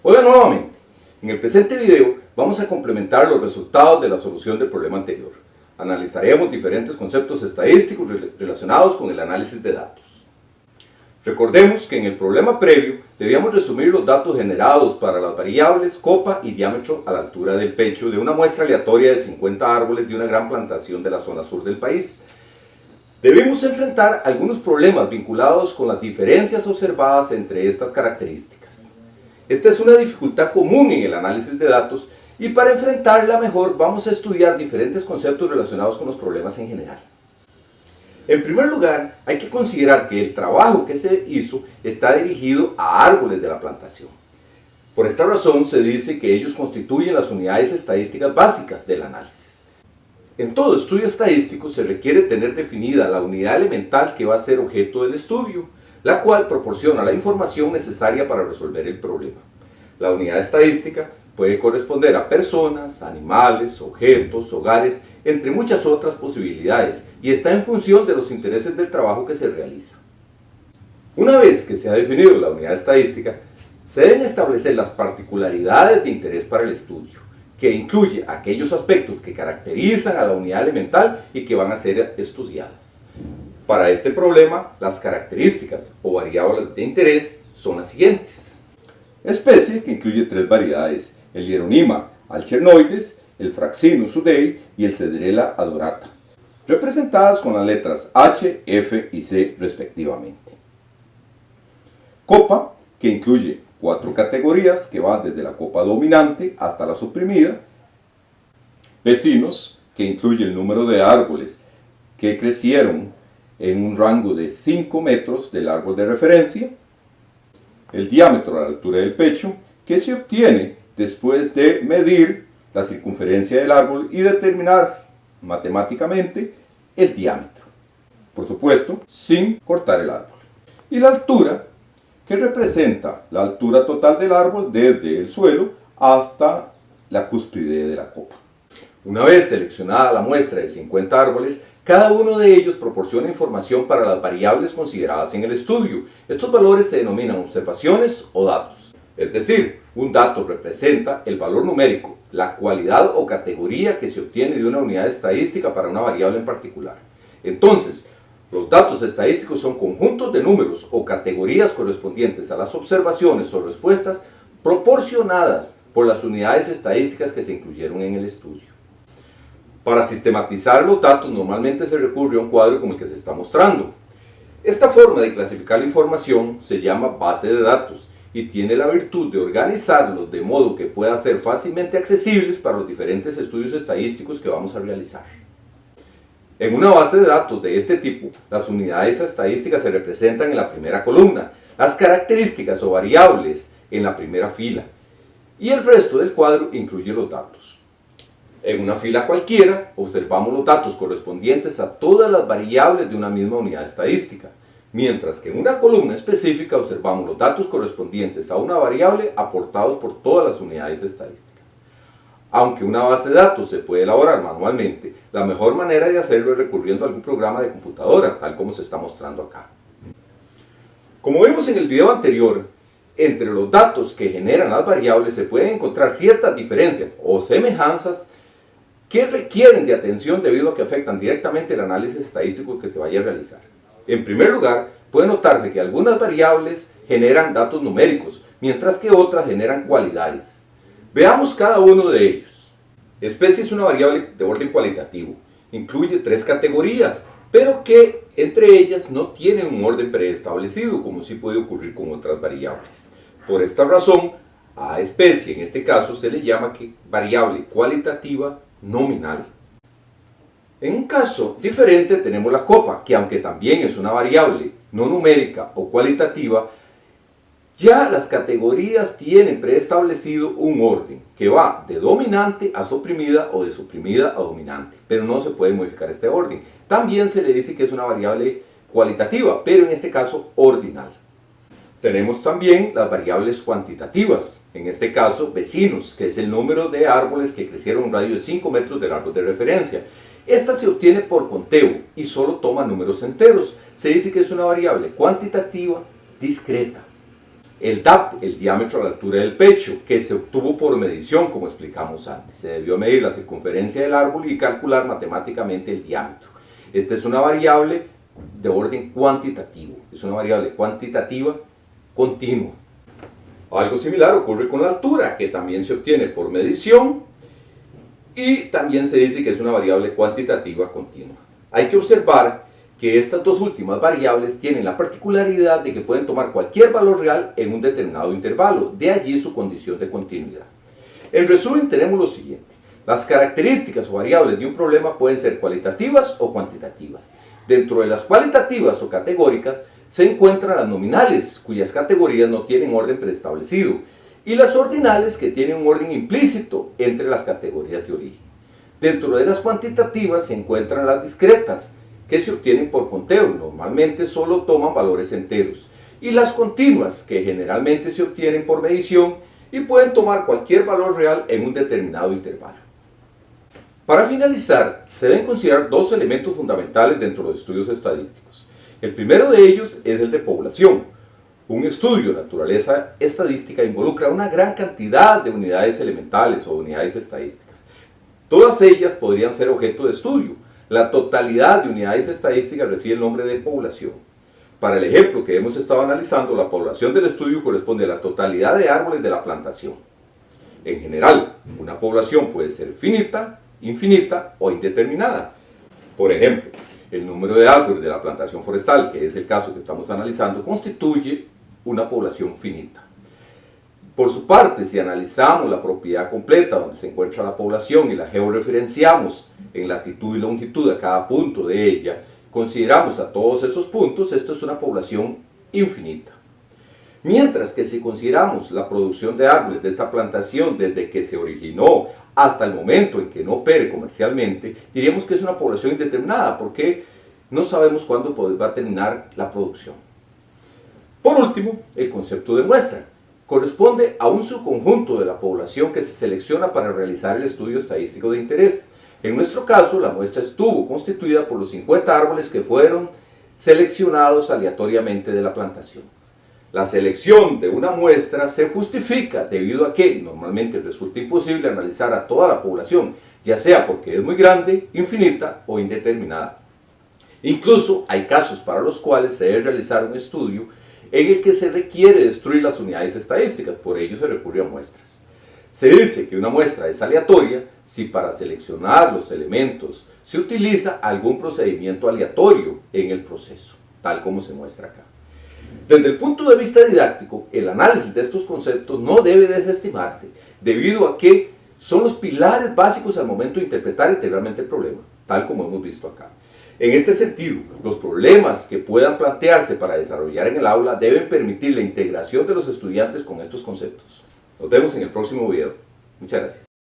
Hola nuevamente. En el presente video vamos a complementar los resultados de la solución del problema anterior. Analizaremos diferentes conceptos estadísticos relacionados con el análisis de datos. Recordemos que en el problema previo debíamos resumir los datos generados para las variables copa y diámetro a la altura del pecho de una muestra aleatoria de 50 árboles de una gran plantación de la zona sur del país. Debemos enfrentar algunos problemas vinculados con las diferencias observadas entre estas características. Esta es una dificultad común en el análisis de datos y para enfrentarla mejor vamos a estudiar diferentes conceptos relacionados con los problemas en general. En primer lugar, hay que considerar que el trabajo que se hizo está dirigido a árboles de la plantación. Por esta razón se dice que ellos constituyen las unidades estadísticas básicas del análisis. En todo estudio estadístico se requiere tener definida la unidad elemental que va a ser objeto del estudio, la cual proporciona la información necesaria para resolver el problema. La unidad estadística puede corresponder a personas, animales, objetos, hogares, entre muchas otras posibilidades, y está en función de los intereses del trabajo que se realiza. Una vez que se ha definido la unidad estadística, se deben establecer las particularidades de interés para el estudio, que incluye aquellos aspectos que caracterizan a la unidad elemental y que van a ser estudiadas. Para este problema, las características o variables de interés son las siguientes. Especie que incluye tres variedades, el Hieronyma alchernoides, el Fraxinus udei y el Cederella adorata, representadas con las letras H, F y C respectivamente. Copa, que incluye 4 categorías que van desde la copa dominante hasta la suprimida. Vecinos, que incluye el número de árboles que crecieron en un rango de 5 metros del árbol de referencia. El diámetro a la altura del pecho, que se obtiene después de medir la circunferencia del árbol y determinar matemáticamente el diámetro. Por supuesto, sin cortar el árbol. Y la altura, que representa la altura total del árbol desde el suelo hasta la cúspide de la copa. Una vez seleccionada la muestra de 50 árboles, cada uno de ellos proporciona información para las variables consideradas en el estudio. Estos valores se denominan observaciones o datos. Es decir, un dato representa el valor numérico, la cualidad o categoría que se obtiene de una unidad estadística para una variable en particular. Entonces, los datos estadísticos son conjuntos de números o categorías correspondientes a las observaciones o respuestas proporcionadas por las unidades estadísticas que se incluyeron en el estudio. Para sistematizar los datos normalmente se recurre a un cuadro como el que se está mostrando. Esta forma de clasificar la información se llama base de datos y tiene la virtud de organizarlos de modo que puedan ser fácilmente accesibles para los diferentes estudios estadísticos que vamos a realizar. En una base de datos de este tipo, las unidades estadísticas se representan en la primera columna, las características o variables en la primera fila, y el resto del cuadro incluye los datos. En una fila cualquiera, observamos los datos correspondientes a todas las variables de una misma unidad estadística, mientras que en una columna específica observamos los datos correspondientes a una variable aportados por todas las unidades estadísticas. Aunque una base de datos se puede elaborar manualmente, la mejor manera de hacerlo es recurriendo a algún programa de computadora, tal como se está mostrando acá. Como vimos en el video anterior, entre los datos que generan las variables se pueden encontrar ciertas diferencias o semejanzas que requieren de atención debido a que afectan directamente el análisis estadístico que se vaya a realizar. En primer lugar, puede notarse que algunas variables generan datos numéricos, mientras que otras generan cualidades. Veamos cada uno de ellos. Especie es una variable de orden cualitativo. Incluye 3 categorías, pero que entre ellas no tienen un orden preestablecido, como sí puede ocurrir con otras variables. Por esta razón, a especie en este caso se le llama variable cualitativa nominal. En un caso diferente tenemos la copa, que aunque también es una variable no numérica o cualitativa, ya las categorías tienen preestablecido un orden que va de dominante a suprimida o de suprimida a dominante, pero no se puede modificar este orden. También se le dice que es una variable cualitativa, pero en este caso ordinal. Tenemos también las variables cuantitativas, en este caso vecinos, que es el número de árboles que crecieron en un radio de 5 metros del árbol de referencia. Esta se obtiene por conteo y solo toma números enteros. Se dice que es una variable cuantitativa discreta. El DAP, el diámetro a la altura del pecho, que se obtuvo por medición, como explicamos antes. Se debió medir la circunferencia del árbol y calcular matemáticamente el diámetro. Esta es una variable de orden cuantitativo, es una variable cuantitativa continua. Algo similar ocurre con la altura, que también se obtiene por medición y también se dice que es una variable cuantitativa continua. Hay que observar que estas dos últimas variables tienen la particularidad de que pueden tomar cualquier valor real en un determinado intervalo, de allí su condición de continuidad. En resumen, tenemos lo siguiente: las características o variables de un problema pueden ser cualitativas o cuantitativas. Dentro de las cualitativas o categóricas se encuentran las nominales, cuyas categorías no tienen orden preestablecido, y las ordinales, que tienen un orden implícito entre las categorías de origen. Dentro de las cuantitativas se encuentran las discretas, que se obtienen por conteo, normalmente solo toman valores enteros, y las continuas, que generalmente se obtienen por medición y pueden tomar cualquier valor real en un determinado intervalo. Para finalizar, se deben considerar dos elementos fundamentales dentro de los estudios estadísticos. El primero de ellos es el de población. Un estudio de naturaleza estadística involucra una gran cantidad de unidades elementales o unidades estadísticas. Todas ellas podrían ser objeto de estudio. La totalidad de unidades estadísticas recibe el nombre de población. Para el ejemplo que hemos estado analizando, la población del estudio corresponde a la totalidad de árboles de la plantación. En general, una población puede ser finita, infinita o indeterminada. Por ejemplo, el número de árboles de la plantación forestal, que es el caso que estamos analizando, constituye una población finita. Por su parte, si analizamos la propiedad completa donde se encuentra la población y la georreferenciamos en latitud y longitud a cada punto de ella, consideramos a todos esos puntos, esto es una población infinita. Mientras que si consideramos la producción de árboles de esta plantación desde que se originó hasta el momento en que no opere comercialmente, diríamos que es una población indeterminada, porque no sabemos cuándo va a terminar la producción. Por último, el concepto de muestra corresponde a un subconjunto de la población que se selecciona para realizar el estudio estadístico de interés. En nuestro caso, la muestra estuvo constituida por los 50 árboles que fueron seleccionados aleatoriamente de la plantación. La selección de una muestra se justifica debido a que normalmente resulta imposible analizar a toda la población, ya sea porque es muy grande, infinita o indeterminada. Incluso hay casos para los cuales se debe realizar un estudio en el que se requiere destruir las unidades estadísticas, por ello se recurre a muestras. Se dice que una muestra es aleatoria si para seleccionar los elementos se utiliza algún procedimiento aleatorio en el proceso, tal como se muestra acá. Desde el punto de vista didáctico, el análisis de estos conceptos no debe desestimarse, debido a que son los pilares básicos al momento de interpretar integralmente el problema, tal como hemos visto acá. En este sentido, los problemas que puedan plantearse para desarrollar en el aula deben permitir la integración de los estudiantes con estos conceptos. Nos vemos en el próximo video. Muchas gracias.